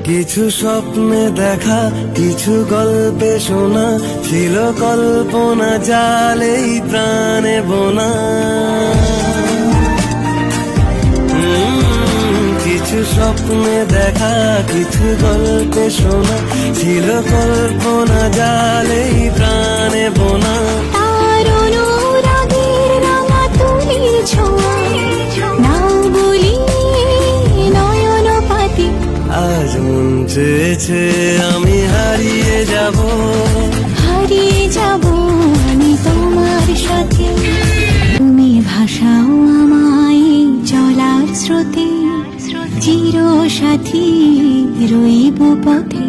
কিছু স্বপ্নে দেখা, কিছু গল্পে শোনা, ছিল কল্পনা জালেই প্রাণে বোনা। কিছু স্বপ্নে দেখা, কিছু গল্পে শোনা, ছিল কল্পনা জালেই প্রাণে বোনা। তার অনুরাগের রাঙা তুলির ছোঁয়া, নাও বলি নয়ন পাতি। আজ মন চেয়েছে আমি হারিয়ে যাব, হারিয়ে যাব আমি তোমার সাথে। তুমি ভাসাও আমায় চলার স্রোতে, চির সাথী রইব পথে।